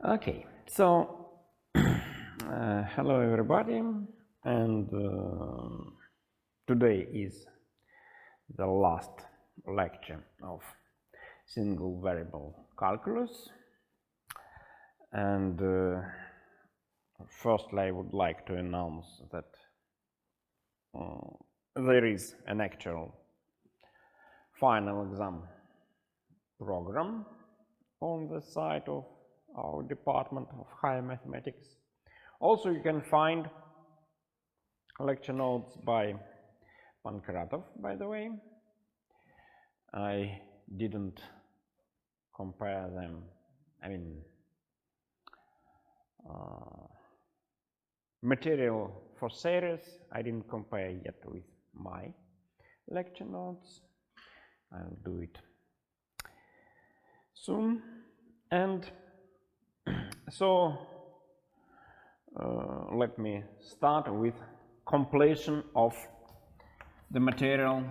Okay, so hello everybody, and today is the last lecture of single variable calculus, and firstly I would like to announce that there is an actual final exam program on the site of our Department of Higher Mathematics. Also, you can find lecture notes by Pankratov, by the way. I didn't compare them, material for series I didn't compare yet with my lecture notes. I'll do it soon. And so let me start with completion of the material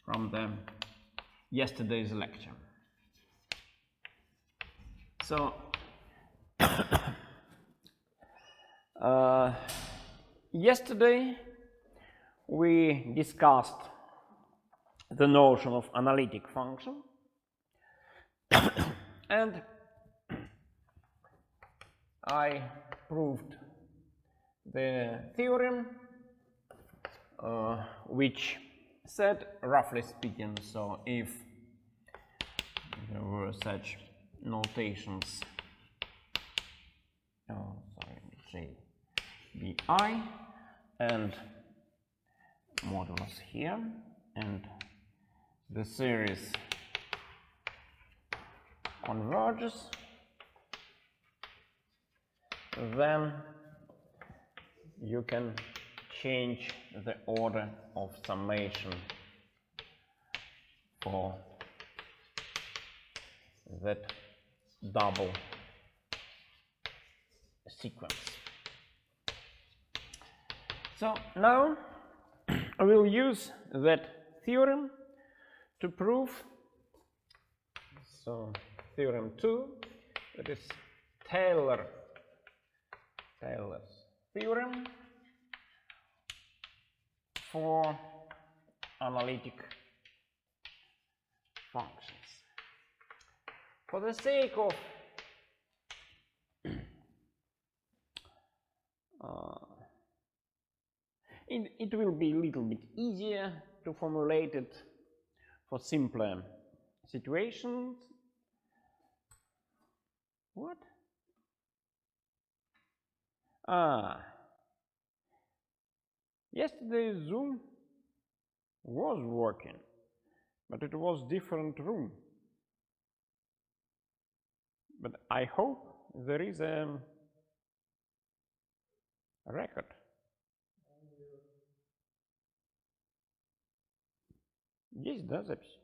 from the yesterday's lecture. So yesterday we discussed the notion of analytic function and I proved the theorem which said, roughly speaking, so if there were such notations, JBI and modulus here, and the series converges, then you can change the order of summation for that double sequence. So now I will use that theorem to prove, so Theorem 2, that is Taylor's theorem for analytic functions. For the sake of it will be a little bit easier to formulate it for simpler situations. What? Yesterday Zoom was working, but it was different room. But I hope there is a record. Есть, да, запись?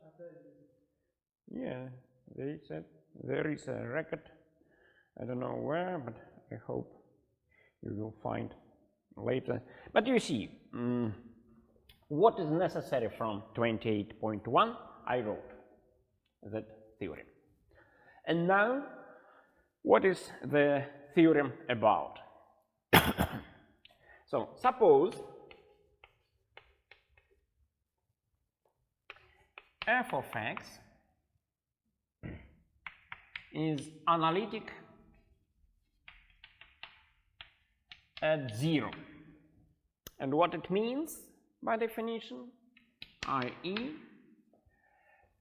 Yeah, there is a record. I don't know where, but I hope you will find later. But you see, what is necessary from 28.1, I wrote that theorem. And now, what is the theorem about? So, suppose f of x is analytic at 0. And what it means by definition, i.e.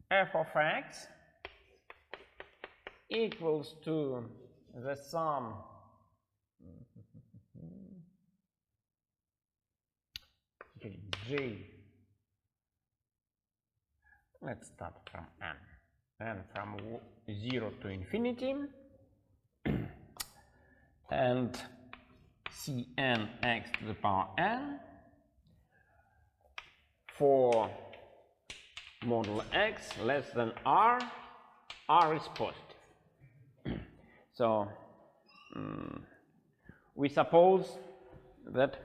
f of x equals to the sum J. Let's start from n. And from 0 to infinity, and Cn x to the power n for modulo x less than r is positive. So we suppose that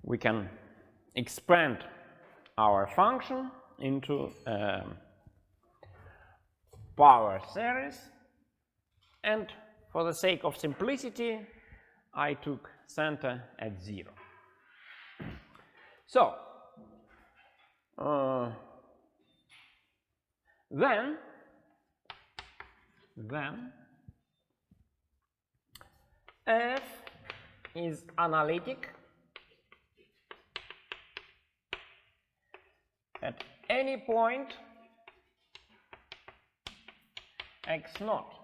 we can expand our function into a power series And for the sake of simplicity, I took center at 0. So, then f is analytic at any point x naught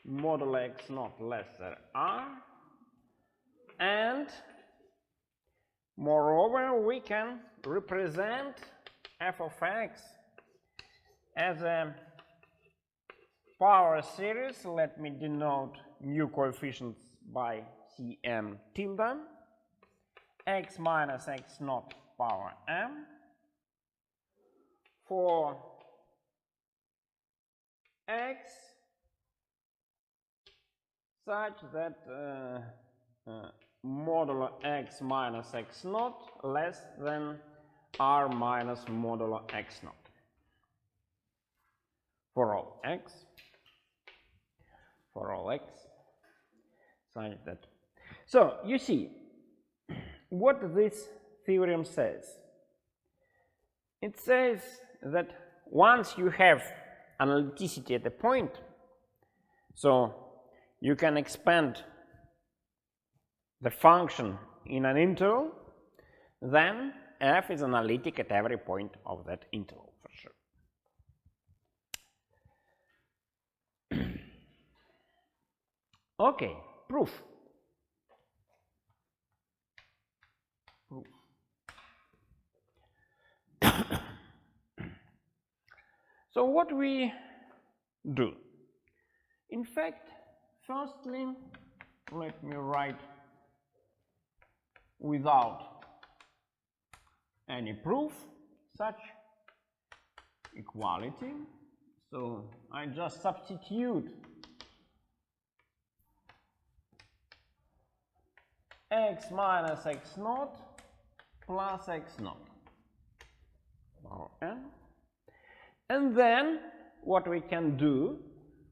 modulo x naught lesser r, and moreover we can represent f of x as a power series. Let me denote new coefficients by Cm tilde, x minus x naught power m for x such that modulo x minus x naught less than r minus modulo x naught for all x such that. So you see what this theorem says. It says that once you have analyticity at a point, so you can expand the function in an interval, then f is analytic at every point of that interval for sure. Okay, proof. So what we do? In fact, firstly, let me write without any proof such equality. So I just substitute x minus x naught plus x naught power n. And then what we can do,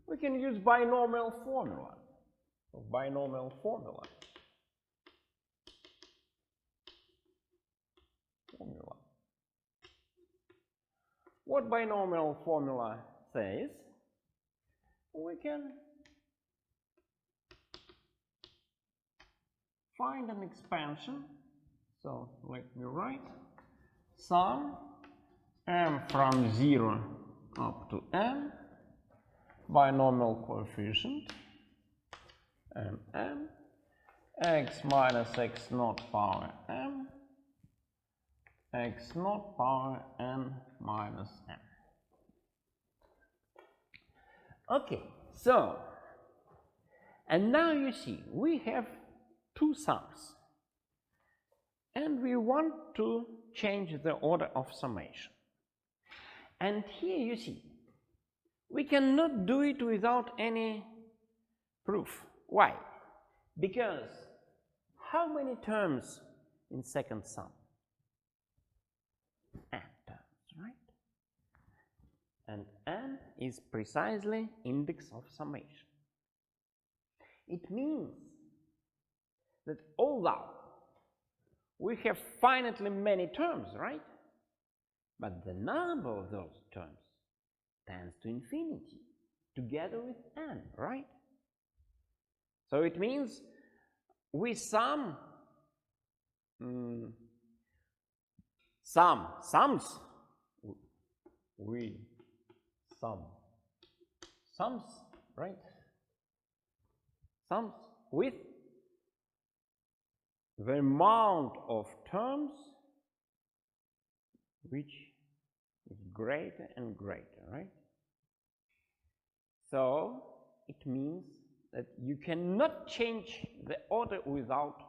we can use binomial formula. So binomial formula. What binomial formula says, we can find an expansion. So let me write sum m from 0 up to n, binomial coefficient m, x minus x naught power m, x naught power n minus m. Okay, so, and now you see we have two sums, and we want to change the order of summation. And here you see, we cannot do it without any proof. Why? Because how many terms in second sum? N terms, right? And n is precisely index of summation. It means that although we have finitely many terms, right? But the number of those terms tends to infinity together with n, right? So it means we sums, we sums, right? Sums with the amount of terms which is greater and greater, right? So it means that you cannot change the order without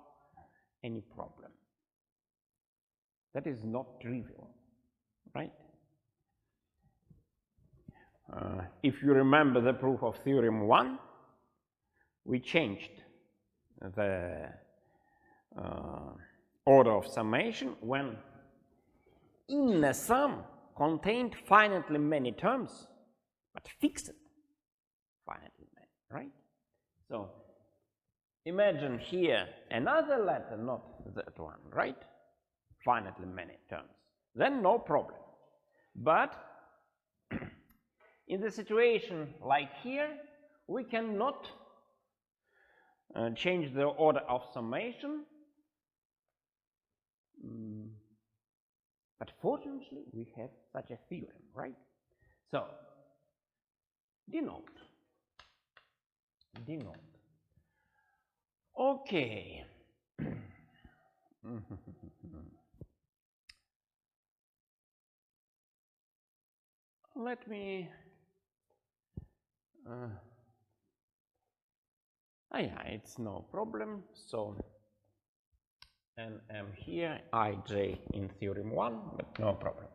any problem. That is not trivial, right? If you remember the proof of Theorem 1, we changed the order of summation when in a sum contained finitely many terms, but fixed finitely many, right? So imagine here another letter, not that one, right? Finitely many terms. Then no problem. But in the situation like here, we cannot change the order of summation. But fortunately, we have such a theorem, right? So, denote. Okay. Let me yeah, it's no problem. So NM here, IJ in theorem 1, but no problem.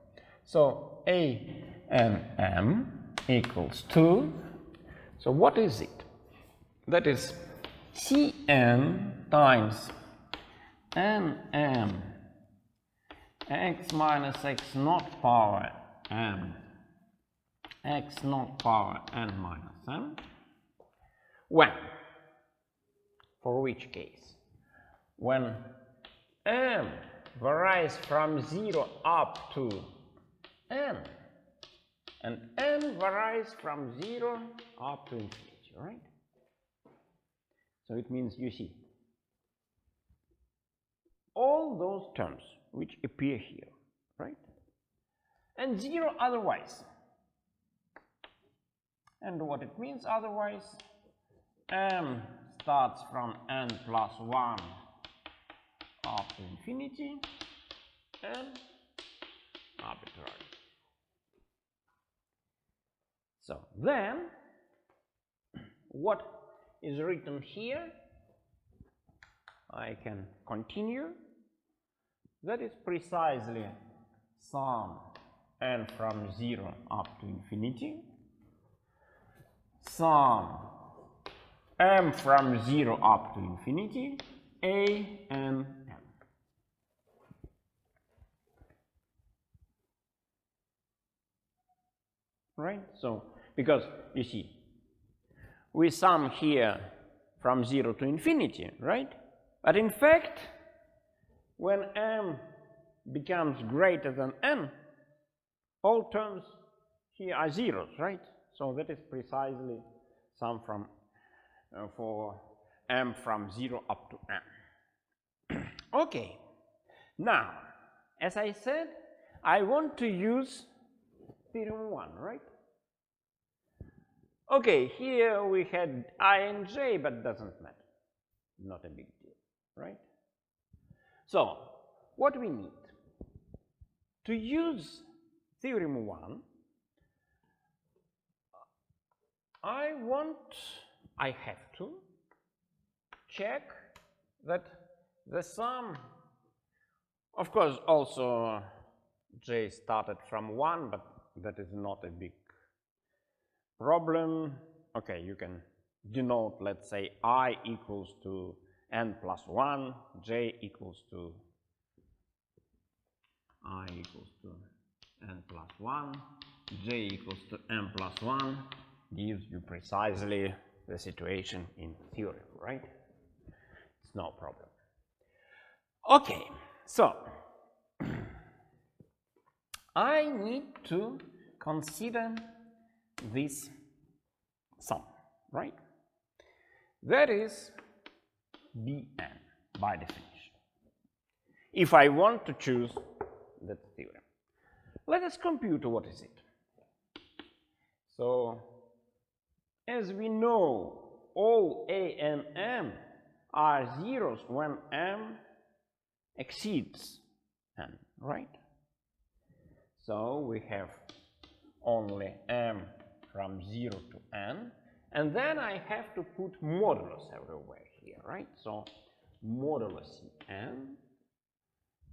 So ANM equals 2. So what is it? That is Cn times NM x minus x naught power m x naught power n minus m. When? For which case? When m varies from 0 up to n, and n varies from 0 up to infinity, right? So it means you see all those terms which appear here, right? And 0 otherwise. And what it means otherwise, m starts from n plus 1 up to infinity and arbitrary. So then, what is written here, I can continue. That is precisely sum n from 0 up to infinity, sum m from 0 up to infinity, a and m. Right? So, because you see, we sum here from 0 to infinity, right? But in fact, when m becomes greater than n, all terms here are zeros, right? So that is precisely sum from for m from 0 up to n. Okay. Now, as I said, I want to use theorem 1, right? Okay, here we had I and j, but doesn't matter. Not a big deal, right? So, what we need to use theorem 1, I have to check that the sum, of course, also j started from 1, but that is not a big problem. Okay, you can denote, let's say, I equals to n plus 1, j equals to I equals to n plus 1, j equals to n plus 1, gives you precisely the situation in theorem, right? It's no problem. Okay, so I need to consider this sum, right? That is Bn by definition. If I want to choose that theorem, let us compute what is it. So, as we know, all a and m are zeros when m exceeds n, right? So we have only m from 0 to n, and then I have to put modulus everywhere here, right? So modulus n,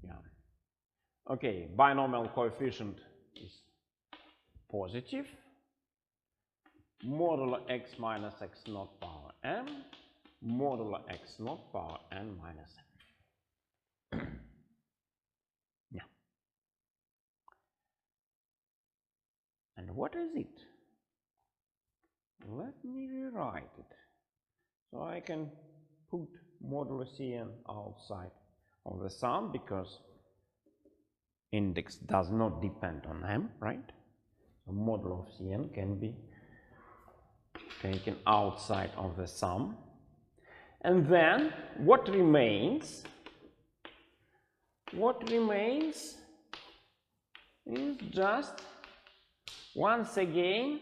yeah. Okay, binomial coefficient is positive, modulo x minus x naught power m, modulo x naught power n minus m. Yeah. And what is it? let me rewrite it. So I can put modulo Cn outside of the sum because index does not depend on m, right? So modulo of Cn can be taken outside of the sum. And then what remains? What remains is just once again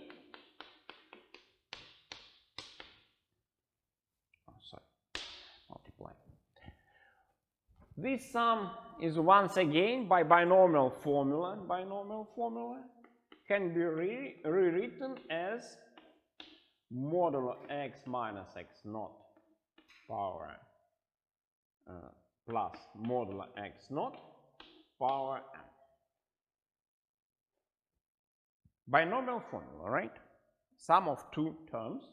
multiply. This sum is once again by binomial formula. Binomial formula can be rewritten as modulo x minus x naught power plus modulo x naught power n. Binomial formula, right? Sum of two terms,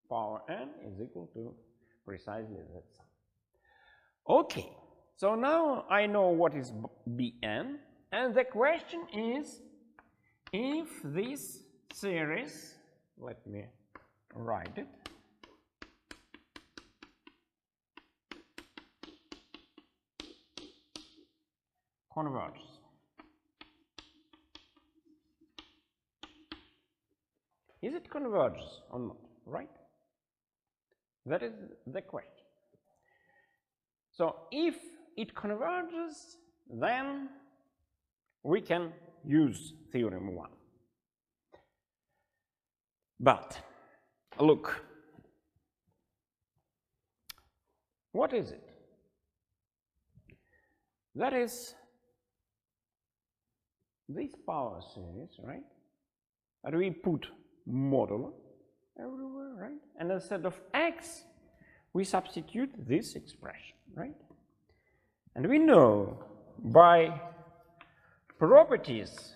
power n, is equal to precisely that sum. Okay, so now I know what is Bn, and the question is, if this series, let me write it, converges. Is it converges or not, right? That is the question. So if it converges, then we can use Theorem 1. But look, what is it? That is this power series, right? And we put modulo everywhere, right? And instead of x, we substitute this expression, right? And we know by properties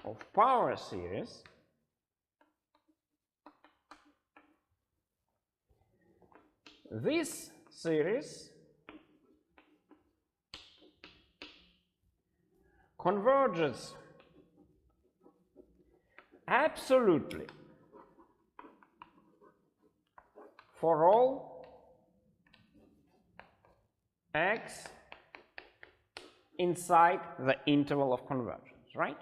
of power series this series converges absolutely for all x inside the interval of convergence, right?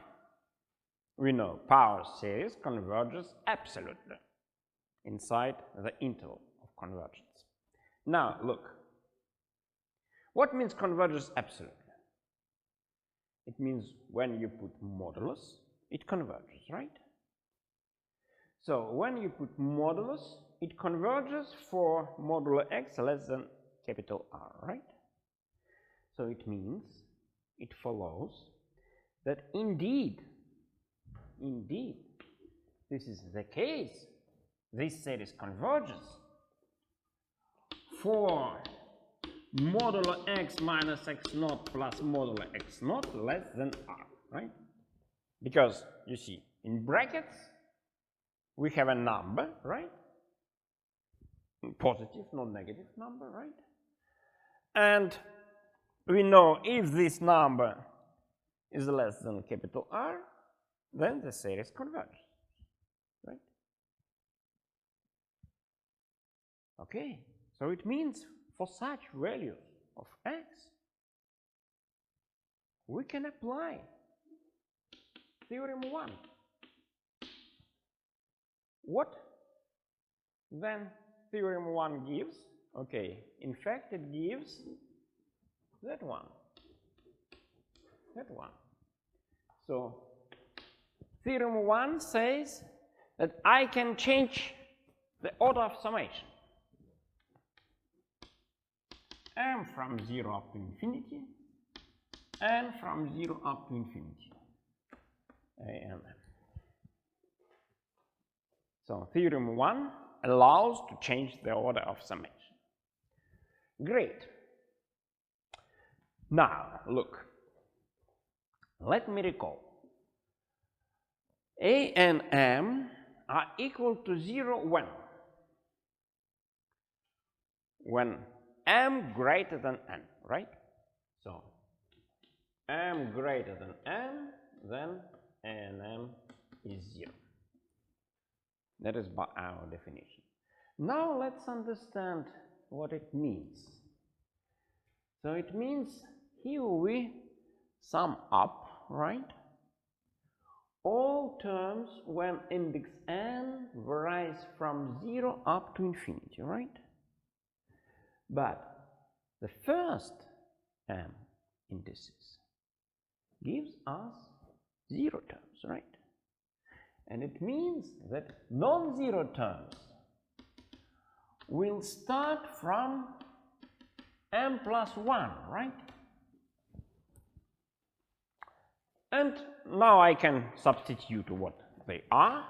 We know power series converges absolutely inside the interval of convergence. Now, look, what means converges absolutely? It means when you put modulus, it converges, right? So when you put modulus, it converges for modulo x less than capital R, right? So it means, it follows that indeed, this is the case. This series converges for modulo x minus x naught plus modulo x naught less than R, right? Because, you see, in brackets, we have a number, right? Positive, not negative number, right? And we know if this number is less than capital R, then the series converges, right? Okay, so it means for such values of x, we can apply Theorem 1. What then Theorem 1 gives? Okay, in fact it gives that one. So Theorem 1 says that I can change the order of summation. M from 0 up to infinity, and from 0 up to infinity. AM. So Theorem 1 allows to change the order of summation. Great. Now, look. Let me recall. A and M are equal to 0 when? When M greater than N, right? So, M greater than N, then A and M is 0. That is by our definition. Now let's understand what it means. So it means here we sum up, right, all terms when index n varies from 0 up to infinity, right? But the first m indices gives us 0 terms, right? And it means that non-zero terms will start from m plus 1, right? And now I can substitute what they are.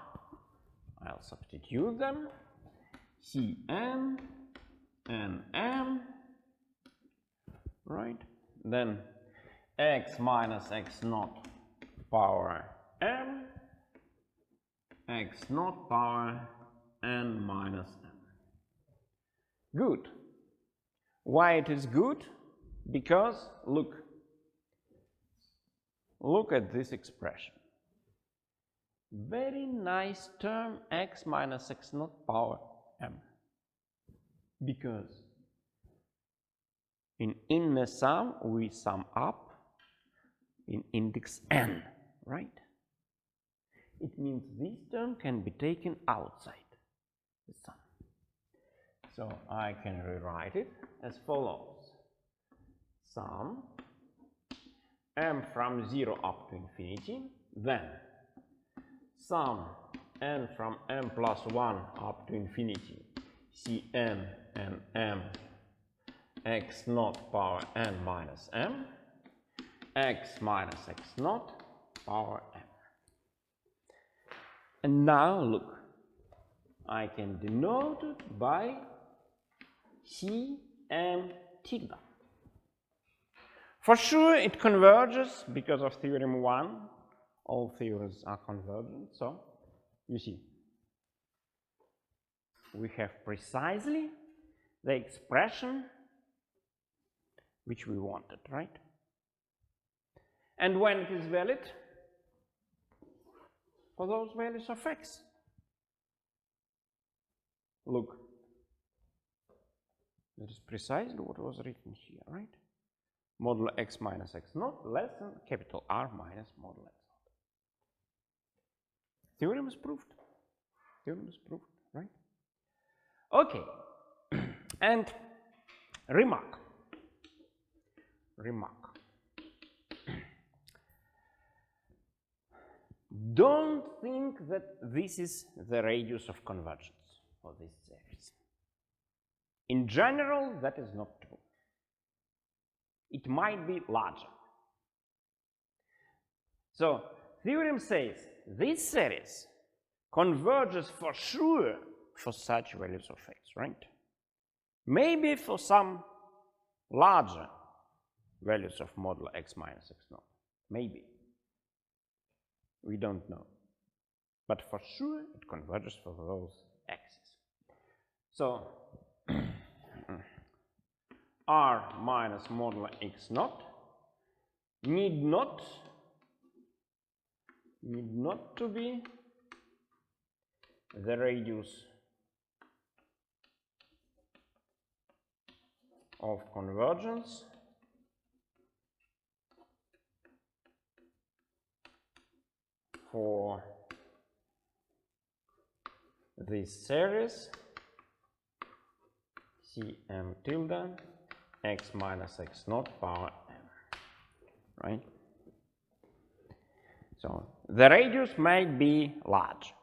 I'll substitute them. Cn and m, right? Then x minus x naught power m, x naught power n minus m. Good. Why it is good? Because look at this expression. Very nice term, x minus x naught power m. Because in inner sum we sum up in index n, right? It means this term can be taken outside the sum. So I can rewrite it as follows. Sum m from 0 up to infinity, then sum n from m plus 1 up to infinity, Cn and m, x naught power n minus m, x minus x naught power m. And now look, I can denote it by Cm tilde. For sure it converges because of theorem 1. All theorems are convergent, so you see we have precisely the expression which we wanted, right? And when it is valid for those values of x. Look, that is precisely what was written here, right? Modulo x minus x naught less than capital R minus modulo x naught. Theorem is proved. Theorem is proved, right? Okay. And remark. Don't think that this is the radius of convergence for this series. In general, that is not true. It might be larger. So, theorem says this series converges for sure for such values of x, right? Maybe for some larger values of modulo x minus x naught. Maybe. We don't know. But for sure it converges for those x's. So R minus modulo x naught need not to be the radius of convergence for this series Cm tilde x minus x naught power m, right? So the radius might be large.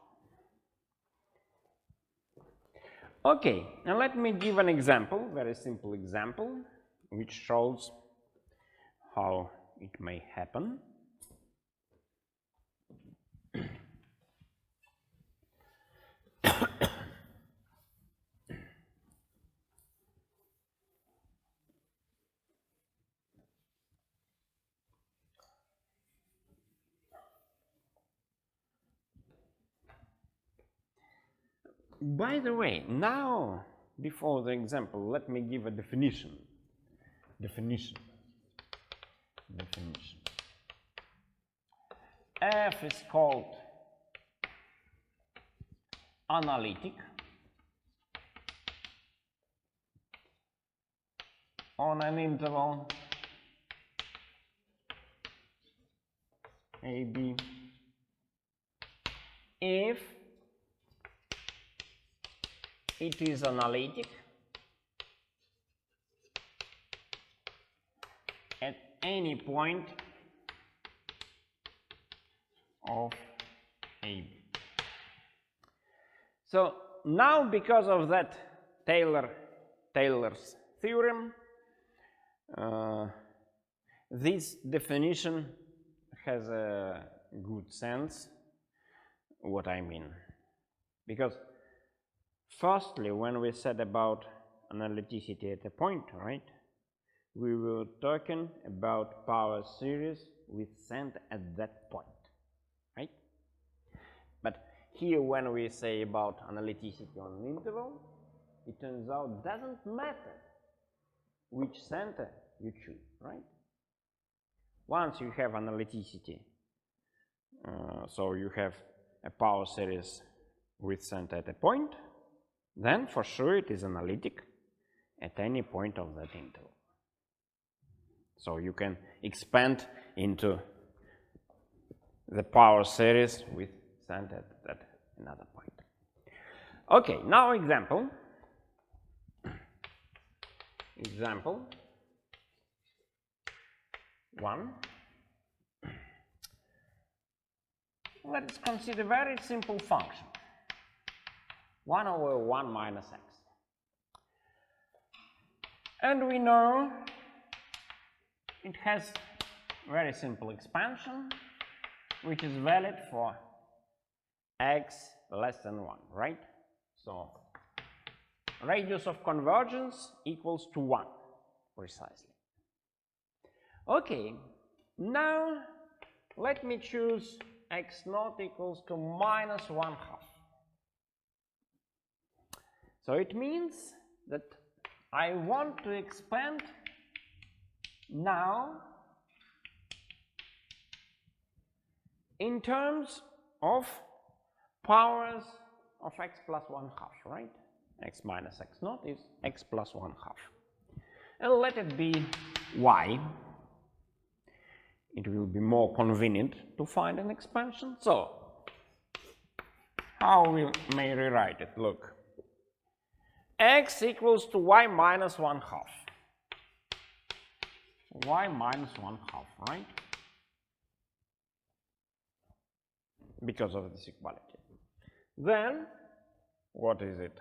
Okay, now let me give an example, very simple example, which shows how it may happen. By the way, now, before the example, let me give a definition. F is called analytic on an interval AB if it is analytic at any point of AB. So now, because of that Taylor's theorem, this definition has a good sense. What I mean, because firstly, when we said about analyticity at a point, right, we were talking about power series with center at that point, right? But here, when we say about analyticity on an interval, it turns out it doesn't matter which center you choose, right? Once you have analyticity, so you have a power series with center at a point, then for sure it is analytic at any point of that interval. So you can expand into the power series with center at another point. Okay, now example. Example 1. Let's consider a very simple function, 1 over 1 minus x. And we know it has very simple expansion, which is valid for x less than 1, right? So radius of convergence equals to 1, precisely. Okay, now let me choose x naught equals to minus 1/2. So it means that I want to expand now in terms of powers of x plus 1/2, right? X minus x naught is x plus 1/2. And let it be y. It will be more convenient to find an expansion. So, how we may rewrite it? Look, x equals to y minus 1/2. Y minus 1/2, right? Because of this equality. Then, what is it?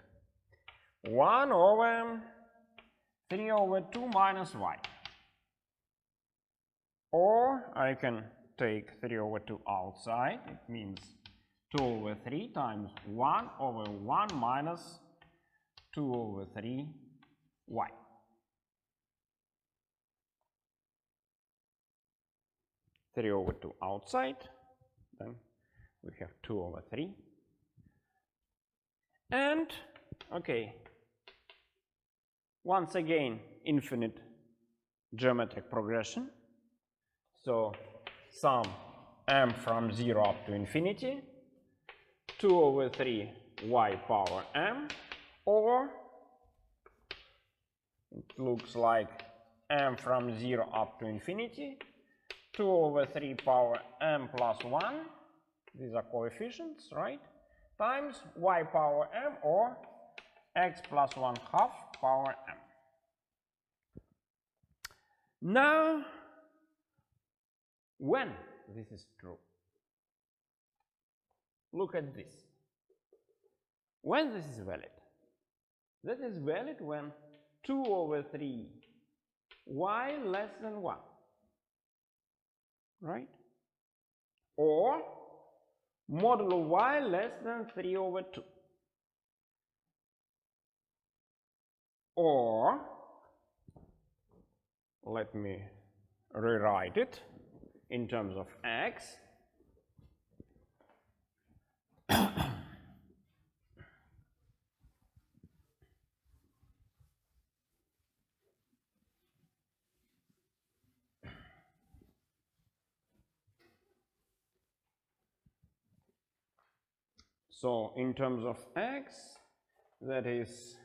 1 over 3 over 2 minus y. Or I can take 3 over 2 outside. It means 2 over 3 times 1 over 1 minus 2 over 3 y. Three over 2 outside, then we have 2 over 3. And, okay, once again, infinite geometric progression. So, sum m from 0 up to infinity, 2 over 3 y power m, or it looks like m from 0 up to infinity, 2 over 3 power m plus 1, these are coefficients, right, times y power m, or x plus 1/2 power m. Now, when this is true, look at this. When this is valid? That is valid when 2 over 3 y less than 1, right? Or modulo y less than 3 over 2. Or, let me rewrite it in terms of x. So in terms of x, that is,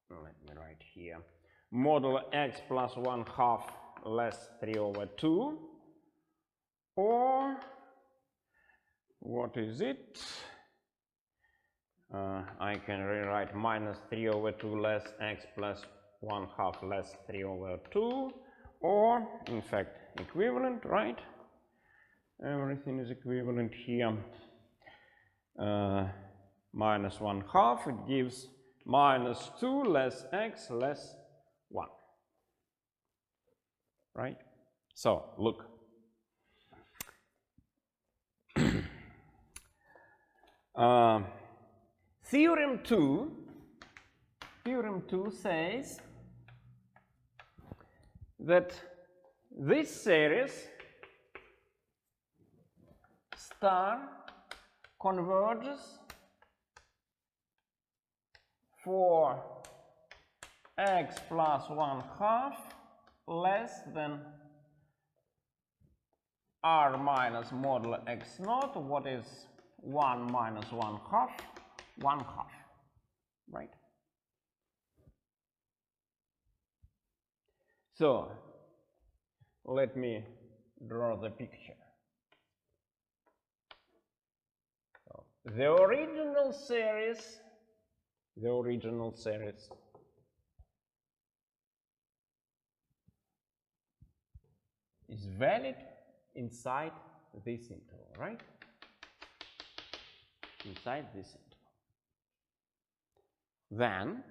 let me write here, modulo x plus 1/2 less 3/2, or what is it? I can rewrite minus 3/2 less x plus 1/2 less 3/2, or in fact equivalent, right? Everything is equivalent here. Minus 1/2, it gives minus 2 less x less 1, right? So look, Theorem 2 says that this series star converges for x plus 1/2 less than r minus modulo x naught. What is 1 minus 1/2? 1/2, right? So let me draw the picture. So, the original series is valid inside this interval, right? Inside this interval. Then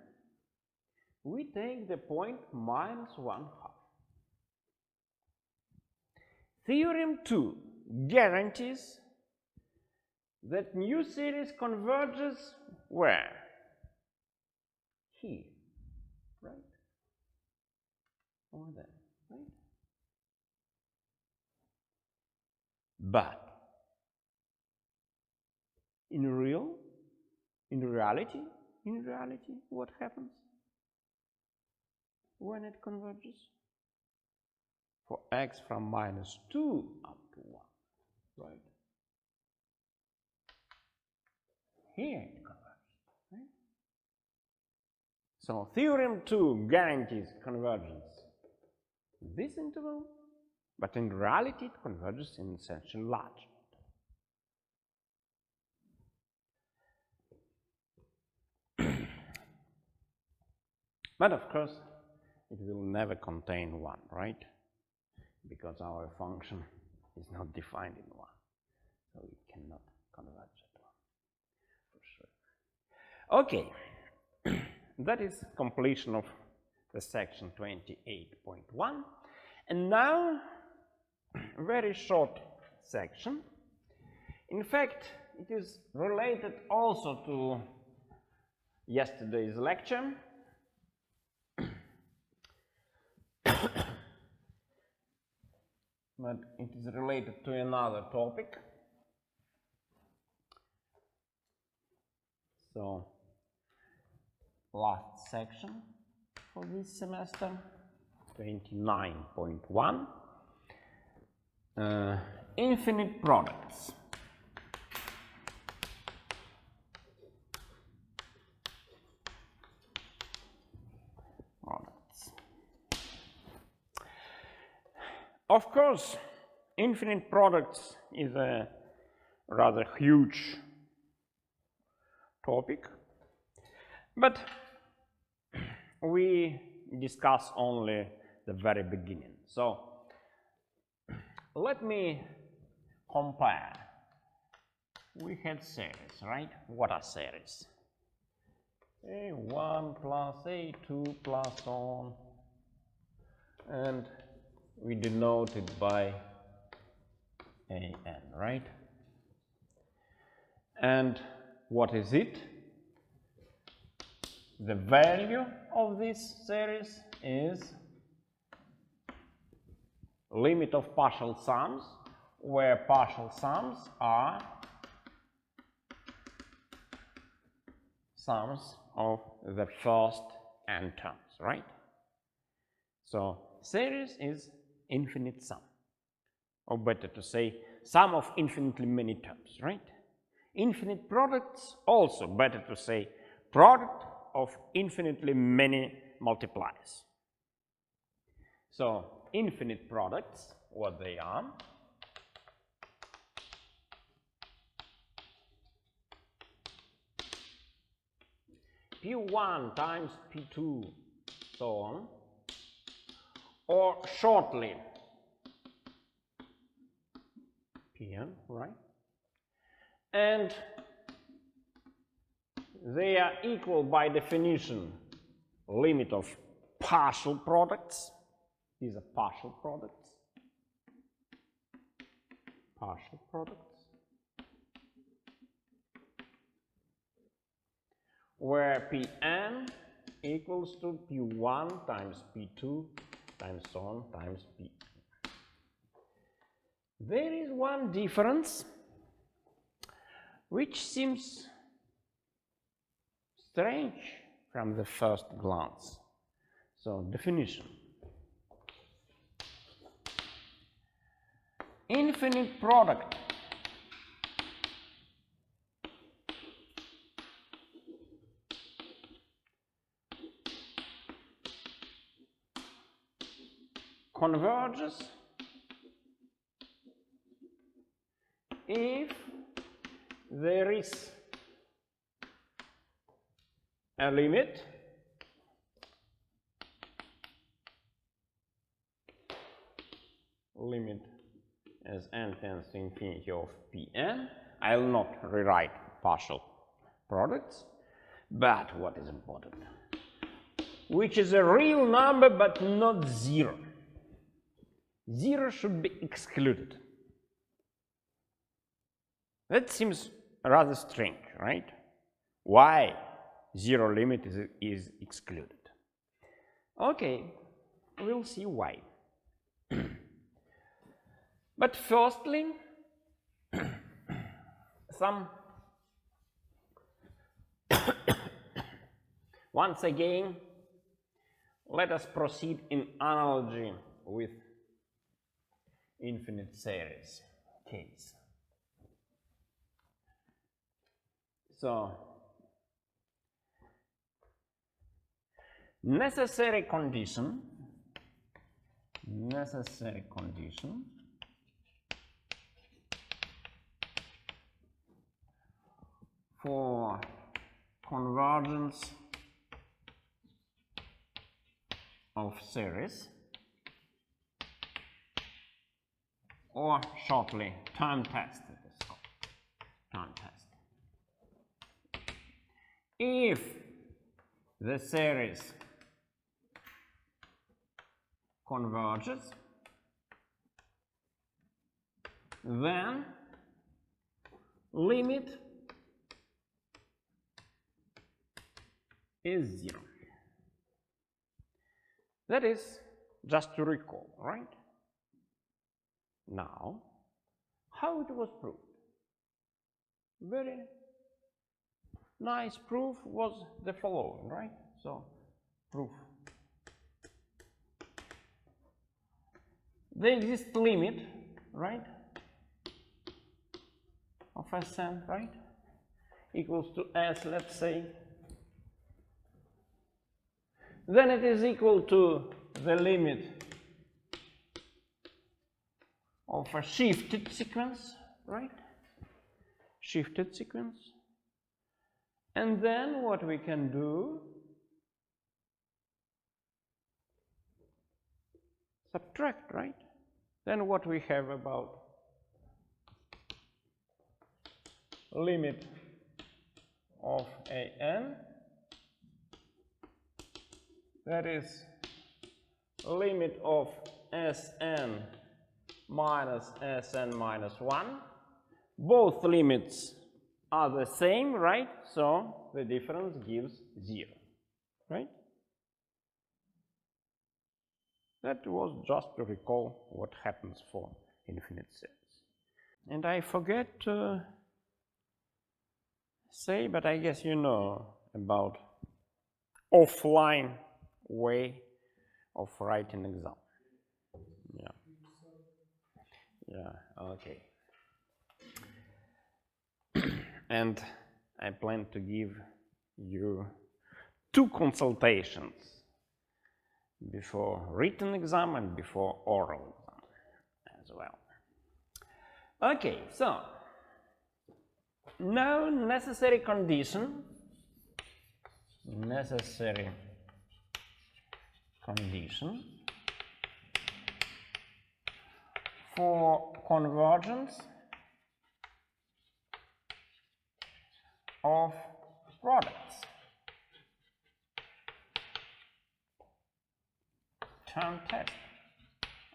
we take the point minus 1/2. Theorem 2 guarantees that new series converges where? Here, right? Over there, right? But in reality, what happens when it converges? For x from minus 2 up to 1, right? Here it converges, right? So Theorem 2 guarantees convergence in this interval, but in reality it converges in such a large interval. But of course, it will never contain 1, right? Because our function is not defined in 1, so it cannot converge at 1, for sure. Okay, that is completion of the section 28.1, and now very short section. In fact, it is related also to yesterday's lecture. But it is related to another topic. So, last section for this semester, 29.1, infinite products. Of course, infinite products is a rather huge topic, but we discuss only the very beginning. So let me compare. We had series, right? What are series? A1 plus A2 plus on, and we denote it by an, right? And what is it? The value of this series is limit of partial sums, where partial sums are sums of the first n terms, right? So series is infinite sum, or better to say, sum of infinitely many terms, right? Infinite products, also better to say product of infinitely many multipliers. So infinite products, what they are? P1 times P2, so on, or shortly Pn, right? And they are equal by definition limit of partial products. These are partial products. Partial products. Where Pn equals to P1 times P2 times so on times P. There is one difference which seems strange from the first glance. So, definition. Infinite product converges if there is a limit as n tends to infinity of Pn. I will not rewrite partial products, but what is important, which is a real number but not 0. 0 should be excluded. That seems rather strange, right? Why 0 limit is excluded? Okay, we'll see why. But firstly, once again, let us proceed in analogy with infinite series case. So, necessary condition for convergence of series, or shortly term test, it is called term test. If the series converges, then limit is 0. That is just to recall, right? Now, how it was proved? Very nice proof was the following, right? So, proof. There exists limit, right, of Sn, right, equals to S, let's say. Then it is equal to the limit of a shifted sequence, right? Shifted sequence. And then what we can do, subtract, right? Then what we have about limit of An, that is limit of Sn minus Sn minus 1. Both limits are the same, right? So the difference gives 0, right? That was just to recall what happens for infinite series. And I forget to say, but I guess you know about offline way of writing exam. Yeah, okay. And I plan to give you 2 consultations before written exam and before oral exam as well. Okay, so now necessary condition for convergence of products. Term test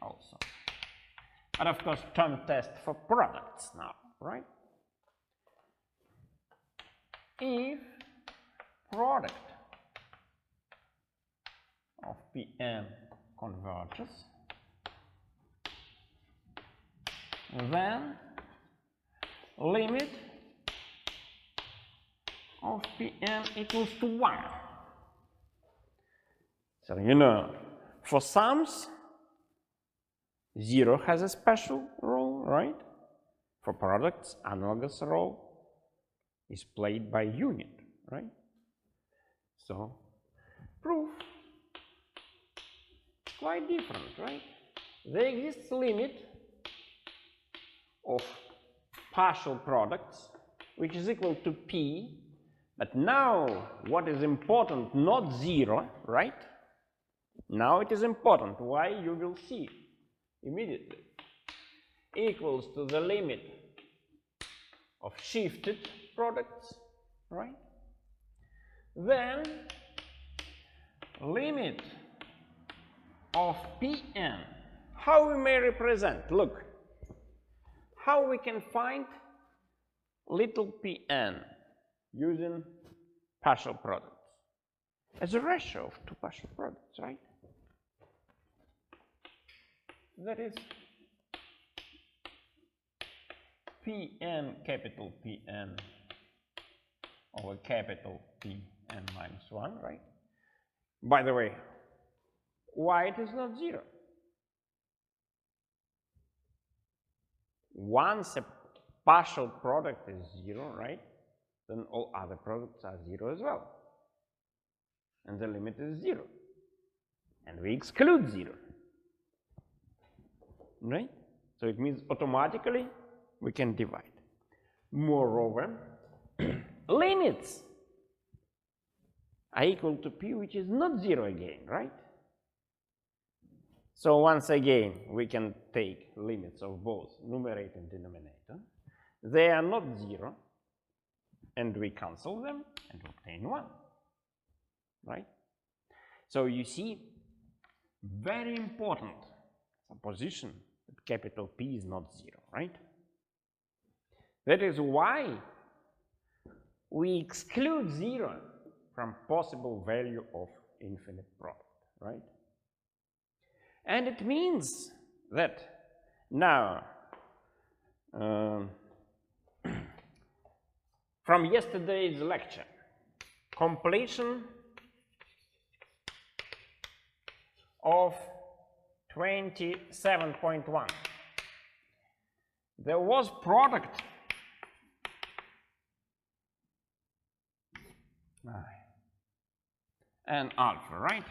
also. But of course, term test for products now, right? If product of Pn converges, then limit of Pn equals to 1. So, you know, for sums, 0 has a special role, right? For products, analogous role is played by unit, right? So, proof quite different, right? There exists limit of partial products which is equal to P, but now what is important, not 0, right? Now it is important. Why? You will see immediately. Equals to the limit of shifted products, right? Then limit of Pn. How we may represent? Look, how we can find little Pn using partial products as a ratio of 2 partial products, right? That is Pn, capital Pn over capital Pn minus 1, right? By the way, why it is not 0? Once a partial product is 0, right, then all other products are 0 as well. And the limit is 0. And we exclude 0. Right? So it means automatically we can divide. Moreover, limits are equal to P, which is not 0 again, right? So once again, we can take limits of both numerator and denominator. They are not 0, and we cancel them and obtain 1, right? So you see, very important supposition that capital P is not 0, right? That is why we exclude 0 from possible value of infinite product, right? And it means that now, from yesterday's lecture, completion of 27.1, there was product and alpha, right?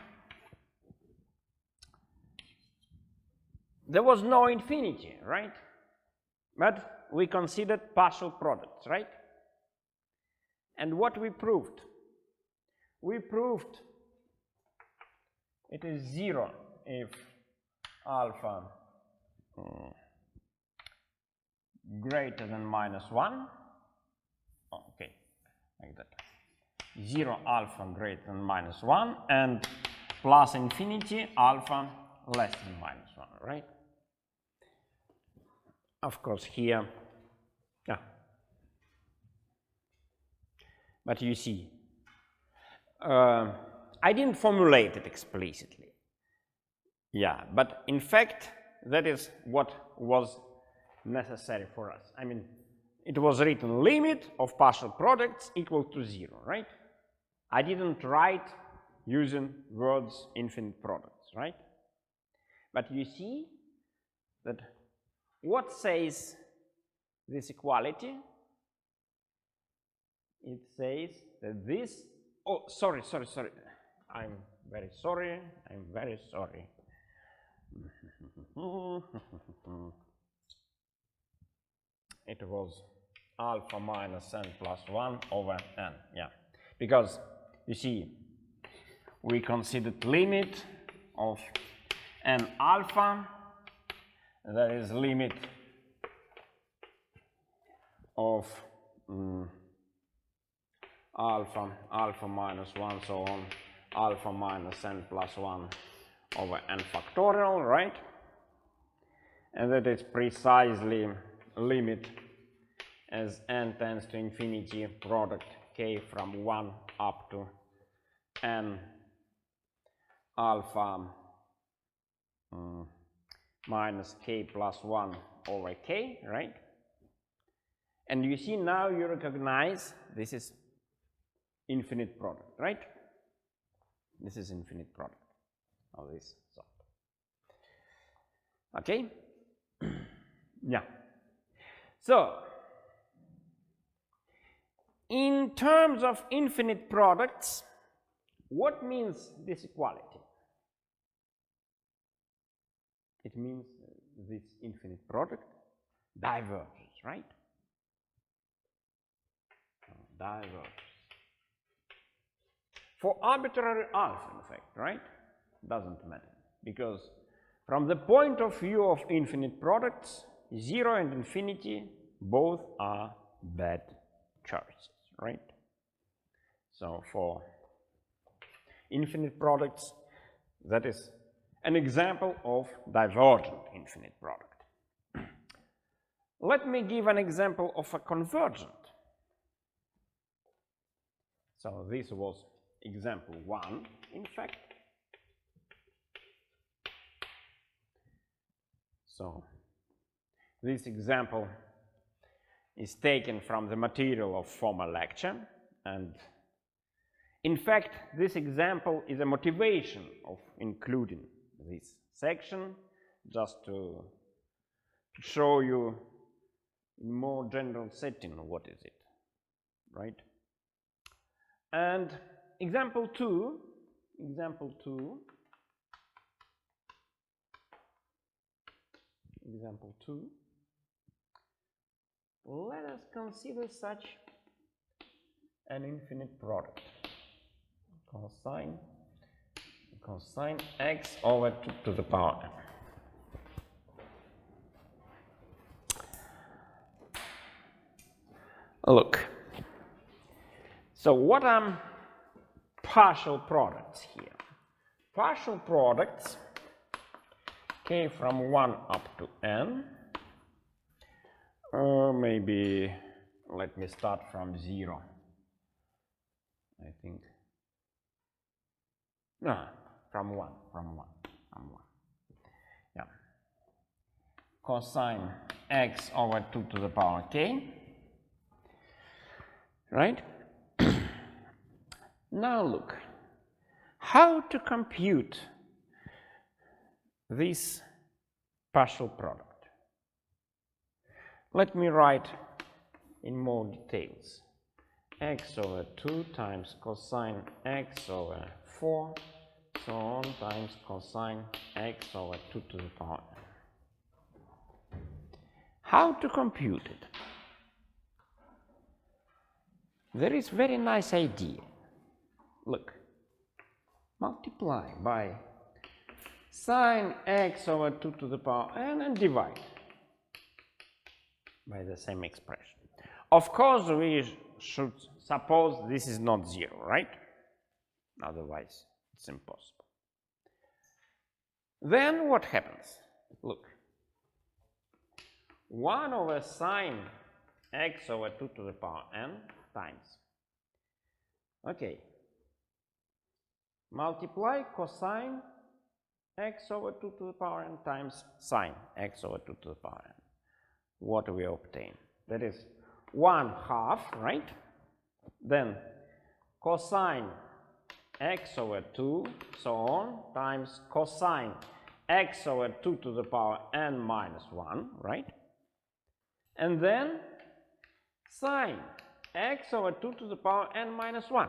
There was no infinity, right? But we considered partial products, right? And what we proved? We proved it is 0 if alpha greater than minus 1. Oh, okay, like that. 0 alpha greater than minus 1 and plus infinity alpha less than minus 1, right? Of course, here, yeah. But you see, I didn't formulate it explicitly. Yeah, but in fact, that is what was necessary for us. I mean, it was written limit of partial products equal to 0, right? I didn't write using words infinite products, right? But you see that what says this equality? it says that this, oh, sorry, I'm very sorry, It was alpha minus n plus 1 over n, yeah. Because, you see, we considered limit of n alpha, that is limit of alpha minus 1, so on, alpha minus n plus 1 over n factorial, right? And that is precisely limit as n tends to infinity product k from 1 up to n alpha minus k plus 1 over k, right? And you see now you recognize this is infinite product, right? This is infinite product of this sort. Okay? Yeah. So, in terms of infinite products, what means this equality? It means this infinite product diverges, right? Diverges. For arbitrary alpha, in fact, right? Doesn't matter. Because from the point of view of infinite products, 0 and infinity both are bad choices, right? So for infinite products, that is an example of divergent infinite product. Let me give an example of a convergent. So this was example 1, in fact. So this example is taken from the material of former lecture, and in fact this example is a motivation of including this section, just to show you in more general setting what is it, right? And example 2, let us consider such an infinite product. Cosine x over 2 to the power n. Look, so what are partial products here? Partial products k from 1 up to n, or maybe let me start from 0, I think. No, from 1. Yeah. Cosine x over 2 to the power k, right? Now look, how to compute this partial product? Let me write in more details. X over 2 times cosine x over 4, so on, times cosine x over 2 to the power n. How to compute it? There is very nice idea. Look, multiply by sine x over 2 to the power n and divide by the same expression. Of course, we should suppose this is not 0, right? Otherwise, it's impossible. Then what happens? Look, 1 over sine x over 2 to the power n times. Okay. Multiply cosine x over 2 to the power n times sine x over 2 to the power n. What do we obtain? That is 1/2, right? Then cosine x over 2, so on, times cosine x over 2 to the power n minus 1, right? And then sine x over 2 to the power n minus 1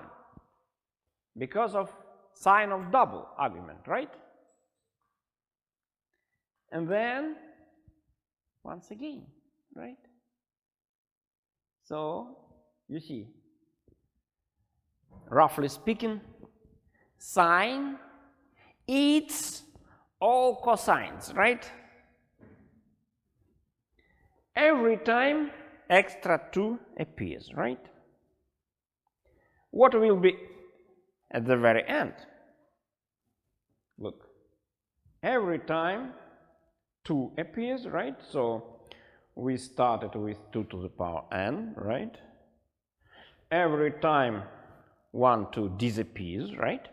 because of sign of double argument, right? And then once again, right? So you see, roughly speaking, sine eats all cosines, right? Every time extra 2 appears, right? What will be at the very end? Look, every time 2 appears, right? So we started with 2 to the power n, right? Every time 1, 2 disappears, right?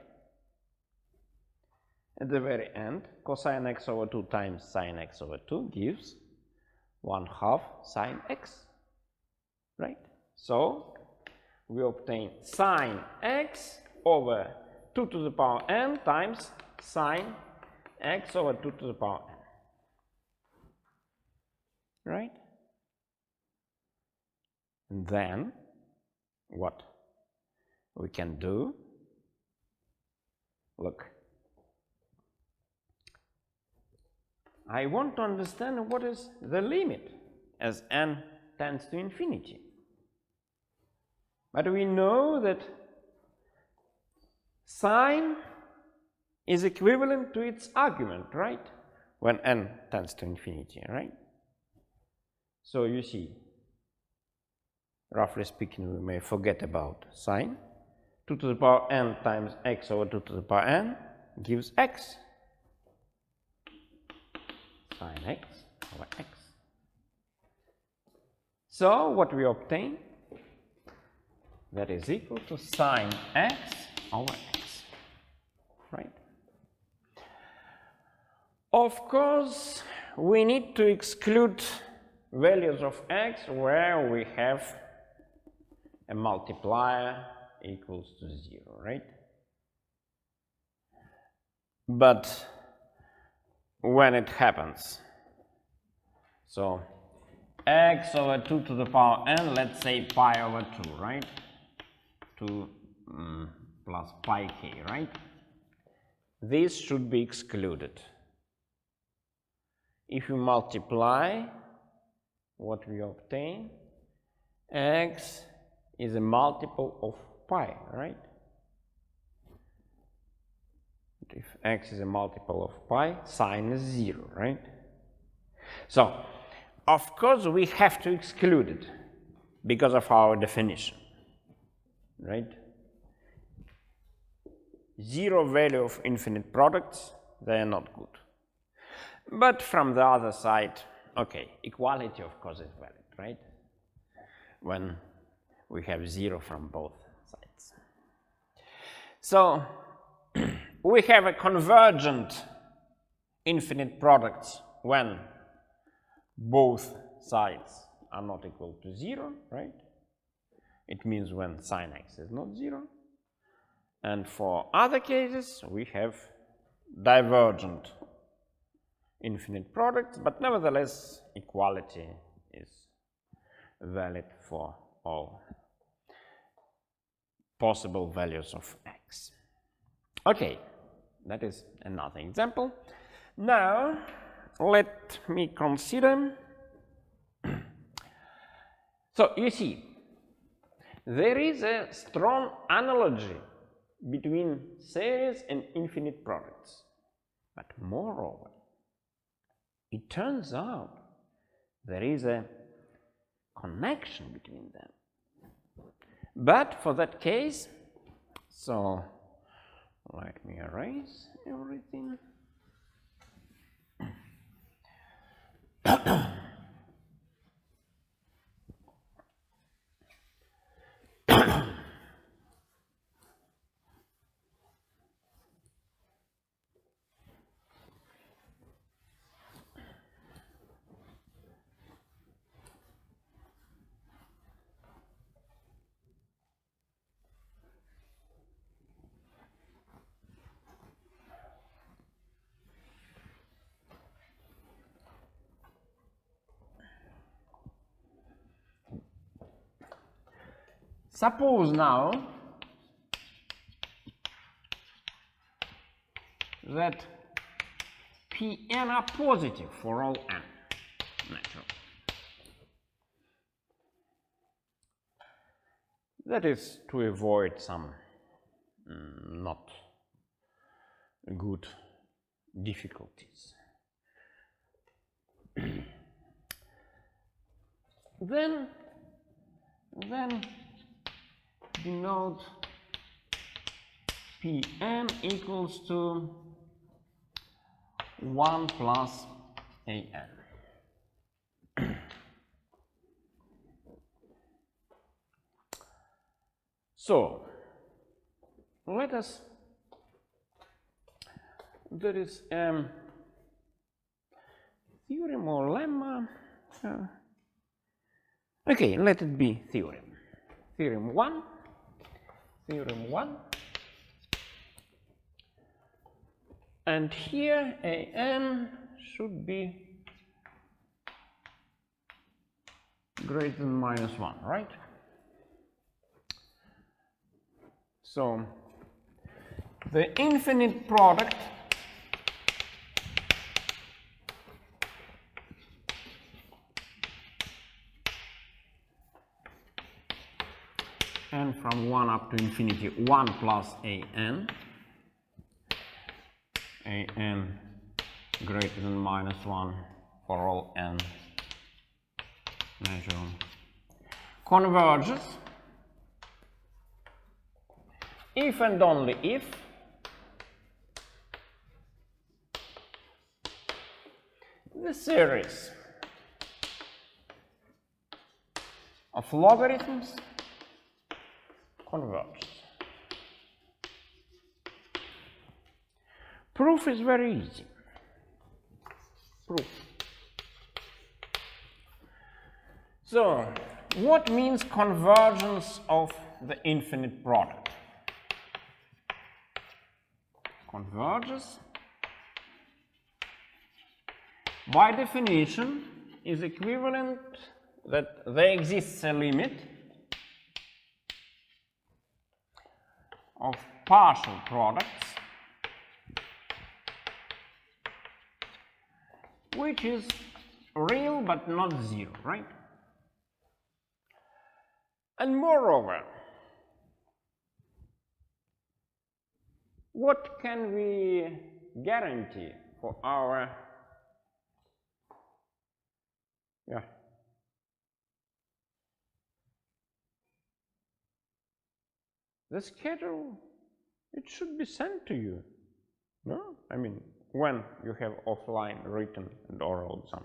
At the very end, cosine x over 2 times sine x over 2 gives 1/2 sine x, right? So we obtain sine x over 2 to the power n times sine x over 2 to the power n, right? And then what we can do, look, I want to understand what is the limit as n tends to infinity. But we know that sine is equivalent to its argument, right? When n tends to infinity, right? So you see, roughly speaking, we may forget about sine. 2 to the power n times x over 2 to the power n gives x. Sine x over x. So what we obtain, that is equal to sine x over x, right? Of course, we need to exclude values of x where we have a multiplier equals to 0, right? But when it happens, so x over 2 to the power n, let's say pi over 2, right? 2 plus pi k, right? This should be excluded. If you multiply, what we obtain, x is a multiple of pi, right? If x is a multiple of pi, sine is 0, right? So, of course, we have to exclude it because of our definition, right? 0 value of infinite products, they are not good. But from the other side, okay, equality of course is valid, right? When we have 0 from both sides. So we have a convergent infinite products when both sides are not equal to 0, right? It means when sine x is not 0. And for other cases, we have divergent infinite products, but nevertheless, equality is valid for all possible values of x. Okay, that is another example. Now, let me consider. So, you see, there is a strong analogy between series and infinite products. But moreover, it turns out there is a connection between them. But for that case, so let me erase everything. Suppose now that Pn are positive for all n natural. That is to avoid some not good difficulties. Then denote Pn equals to 1 plus An. So let us, there is theorem or lemma. Okay, let it be theorem. Theorem 1. Theorem 1. And here An should be greater than -1, right? So the infinite product n from 1 up to infinity 1 plus An greater than -1 for all n natural converges if and only if the series of logarithms converges. Proof is very easy. Proof. So, what means convergence of the infinite product? Converges, by definition, is equivalent that there exists a limit of partial products which is real but not zero, right? And moreover, what can we guarantee for our the schedule? It should be sent to you, no? I mean, when you have offline written and oral exam.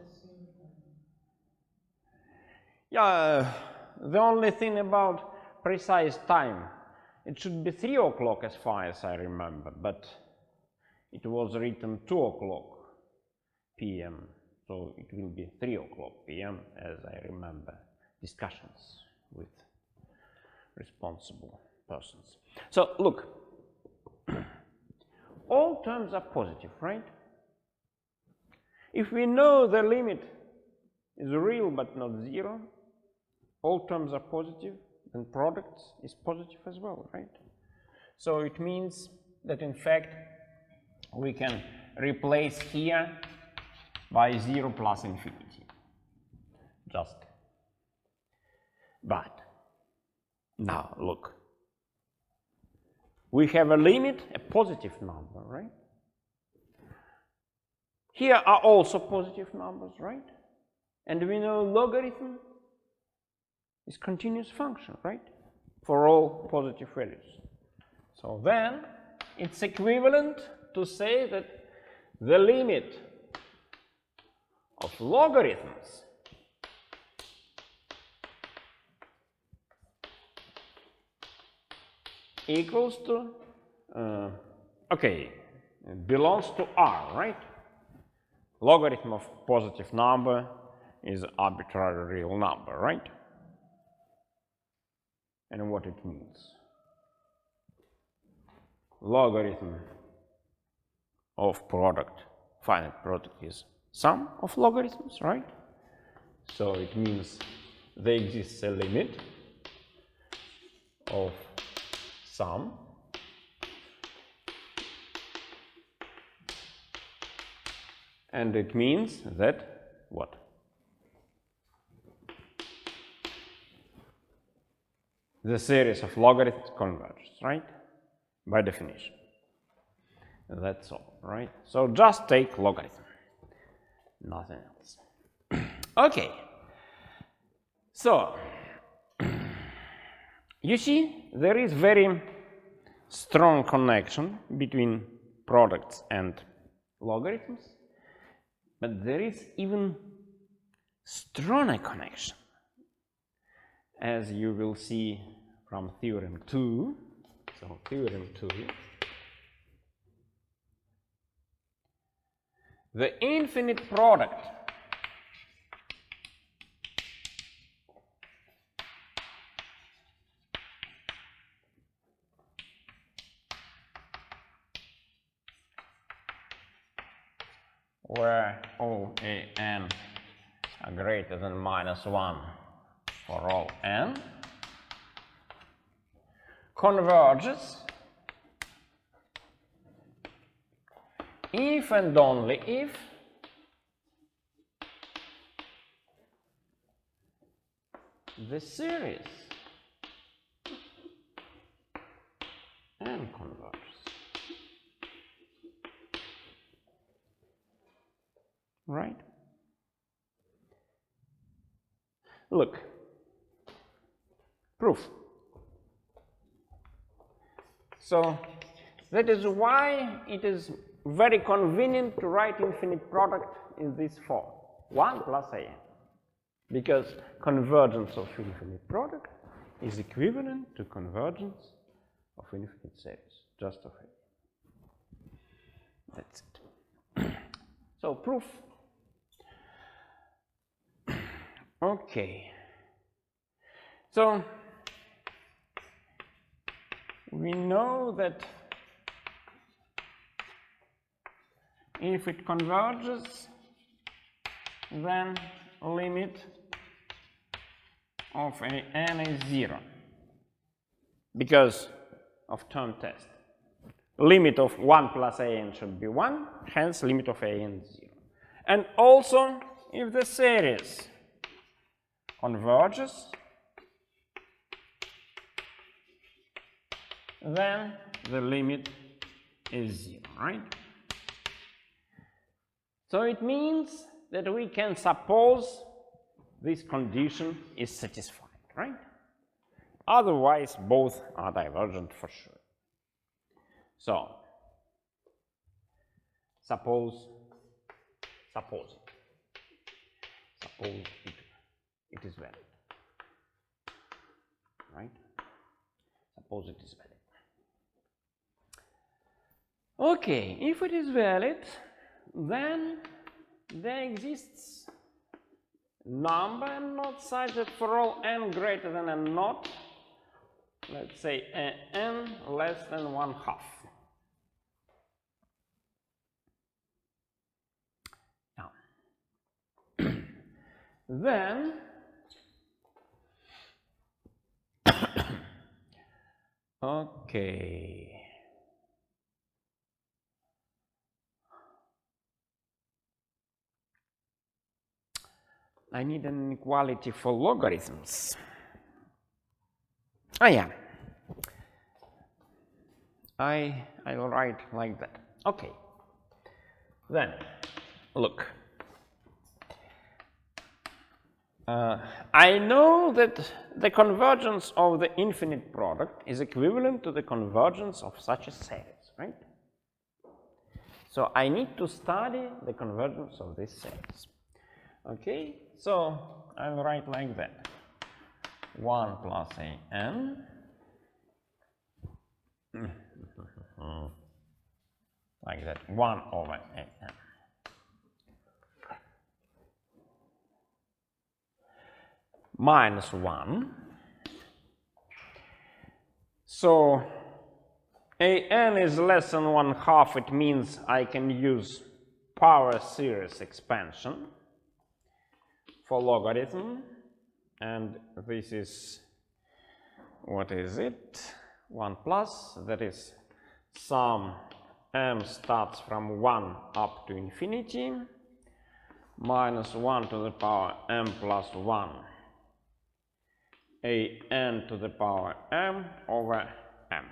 Yeah, the only thing about precise time, it should be 3 o'clock as far as I remember, but it was written 2 o'clock p.m. So it will be 3 o'clock p.m. as I remember discussions with responsible persons. So look, all terms are positive, right? If we know the limit is real but not zero, all terms are positive, then products is positive as well, right? So it means that in fact we can replace here by 0 plus infinity, just. But now look, we have a limit, a positive number, right? Here are also positive numbers, right? And we know logarithm is continuous function, right? For all positive values. So then it's equivalent to say that the limit of logarithms equals to, okay, it belongs to R, right? Logarithm of positive number is arbitrary real number, right? And what it means. Logarithm of product, finite product is sum of logarithms, right? So it means there exists a limit of sum and it means that what? The series of logarithms converges, right? By definition. That's all, right? So just take logarithm, nothing else. Okay. So, you see, there is very strong connection between products and logarithms, but there is even stronger connection, as you will see from Theorem 2. So, Theorem 2. The infinite product where O, A, N are greater than -1 for all n converges if and only if the series n converges. Right? Look, proof. So that is why it is very convenient to write infinite product in this form, 1 plus a n, because convergence of infinite product is equivalent to convergence of infinite series, just of a n. That's it. So proof. Okay. So we know that if it converges, then limit of a n is 0 because of term test. Limit of 1 plus a n should be 1, hence limit of a n is 0. And also, if the series converges, then the limit is 0, right? So it means that we can suppose this condition is satisfied, right? Otherwise, both are divergent for sure. So, suppose it is valid, right? Suppose it is valid. Okay, if it is valid, then there exists number n naught such that for all n greater than n naught, let's say n less than 1/2. Now, then okay. I need an inequality for logarithms. Oh yeah. I'll write like that. Okay. Then, look. I know that the convergence of the infinite product is equivalent to the convergence of such a series, right? So I need to study the convergence of this series. Okay, so I'll write like that. 1 plus a n like that, 1 over a n minus 1. So a n is less than 1/2, it means I can use power series expansion for logarithm, and this is what is it? 1 plus, that is sum m starts from 1 up to infinity, minus 1 to the power m plus 1, a n to the power m over m.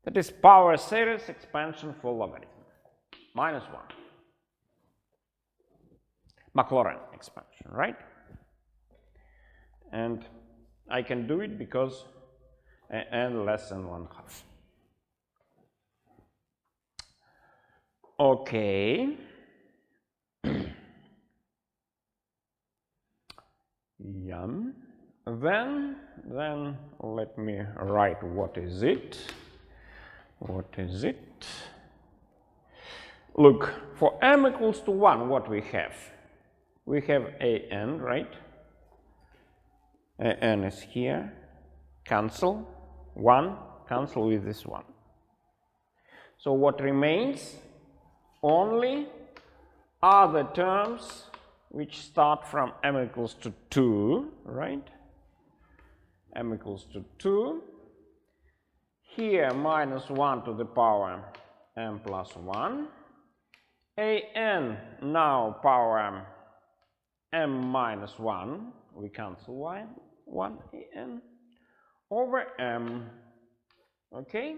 That is power series expansion for logarithm, minus 1. Maclaurin expansion, right? And I can do it because n less than 1/2. Okay. Yeah. Then let me write what is it. What is it? Look, for m equals to 1, what we have? We have an, right? An is here. Cancel. 1, cancel with this 1. So what remains? Only other terms which start from m equals to 2, right? M equals to 2. Here minus 1 to the power m plus 1. An now power m minus 1. We cancel 1 an over m. Okay?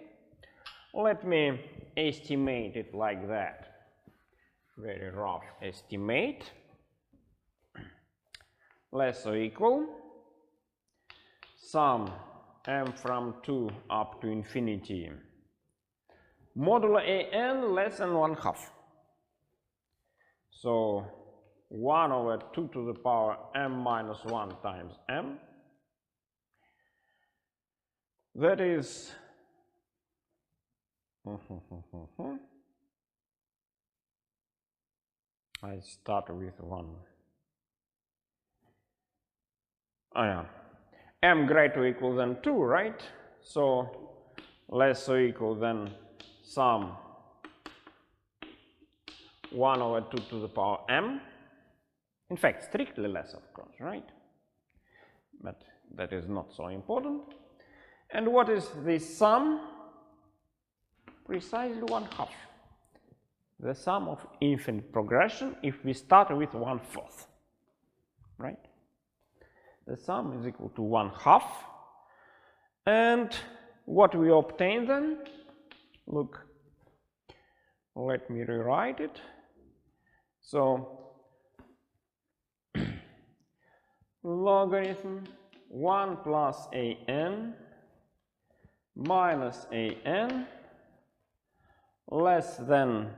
Let me estimate it like that. Very rough estimate. Less or equal sum m from 2 up to infinity modulo an less than 1/2. So 1 over 2 to the power m minus 1 times m. That is I start with 1. Oh yeah, m greater or equal than 2, right? So less or equal than sum 1 over 2 to the power m. In fact, strictly less, of course, right? But that is not so important. And what is the sum? Precisely 1/2. The sum of infinite progression if we start with 1/4, right? The sum is equal to 1/2. And what we obtain then? Look, let me rewrite it. So logarithm 1 plus an minus an less than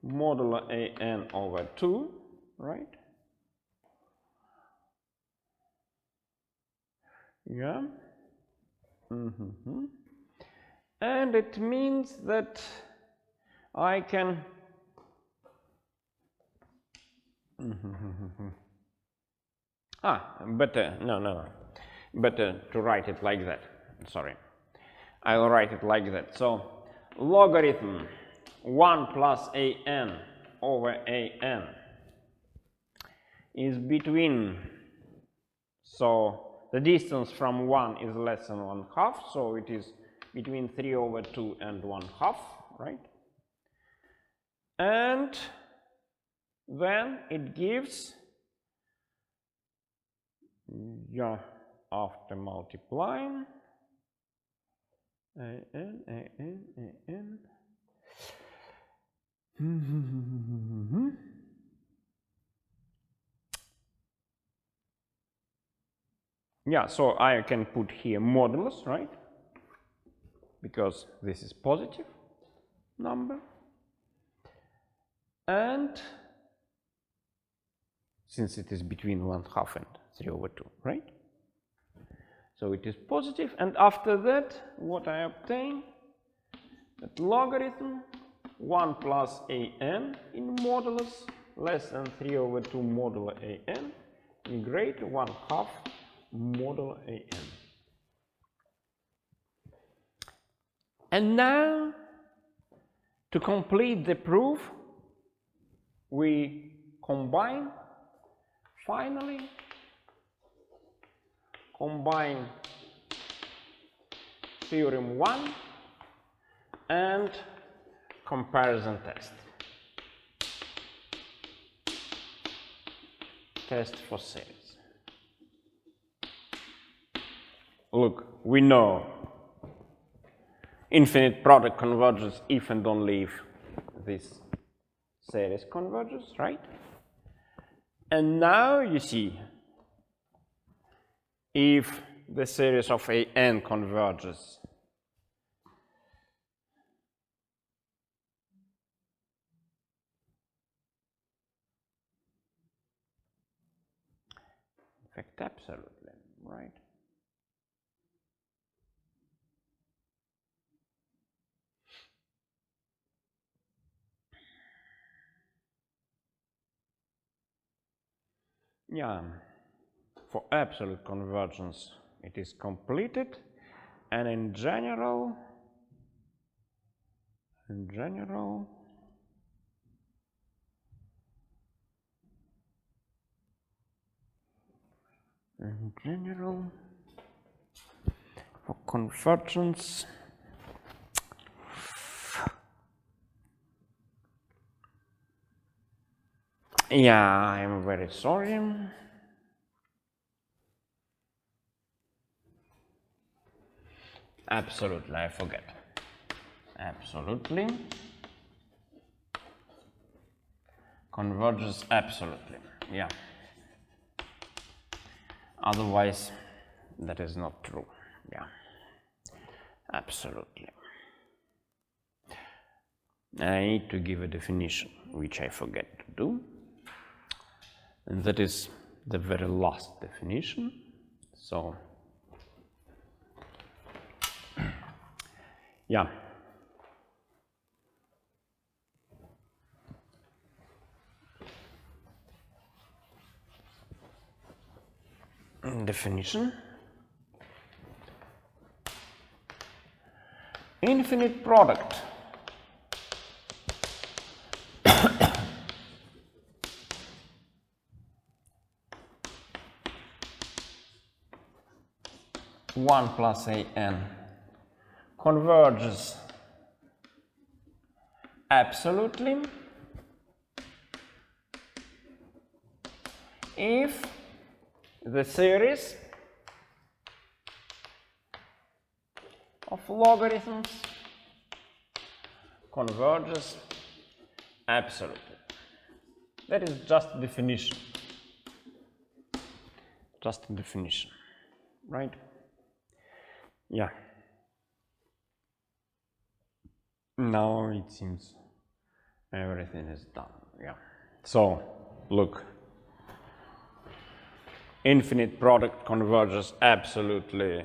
modulo an over 2, right? Yeah. And it means that I can better to write it like that. Sorry, I'll write it like that. So logarithm 1 plus an over an is between, so the distance from 1 is less than 1/2, so it is between 3 over 2 and 1/2, right? And then it gives, yeah, after multiplying an. Yeah, so I can put here modulus, right? Because this is positive number. And since it is between 1/2 and 3 over 2, right? So it is positive, and after that, what I obtain? That logarithm 1 plus an in modulus less than 3 over 2 modulo an is greater 1/2 modulo an. And now, to complete the proof, we finally combine Theorem 1 and comparison test. Test for series. Look, we know infinite product converges if and only if this series converges, right? And now you see if the series of AN converges, in fact, absolutely, right? Yeah, for absolute convergence, it is completed, and in general, for convergence, yeah, I'm very sorry. Absolutely, I forget. Absolutely. Converges absolutely, yeah. Otherwise, that is not true, yeah. Absolutely. I need to give a definition, which I forget to do. And that is the very last definition. So, yeah. Definition. Infinite product one plus AN converges absolutely if the series of logarithms converges absolutely. That is just a definition. Just a definition, right? Yeah. Now it seems everything is done, yeah. So, look. Infinite product converges absolutely.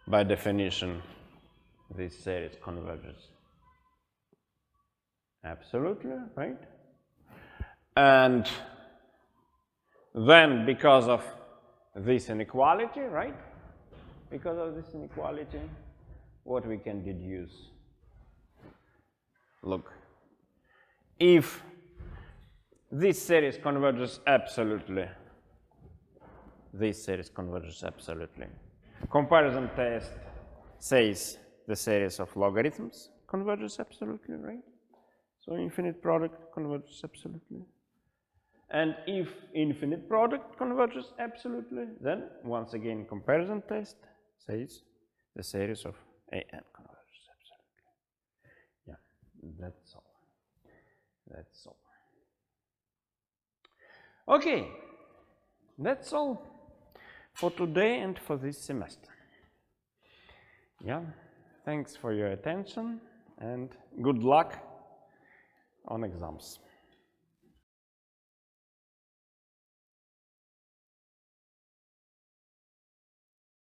By definition, this series converges absolutely, right? And then because of this inequality, right? Because of this inequality, what we can deduce? Look, if this series converges absolutely, this series converges absolutely. Comparison test says the series of logarithms converges absolutely, right? So infinite product converges absolutely. And if infinite product converges absolutely, then once again comparison test says the series of AN converges absolutely. Yeah, that's all. That's all. Okay, that's all for today and for this semester. Yeah, thanks for your attention and good luck on exams.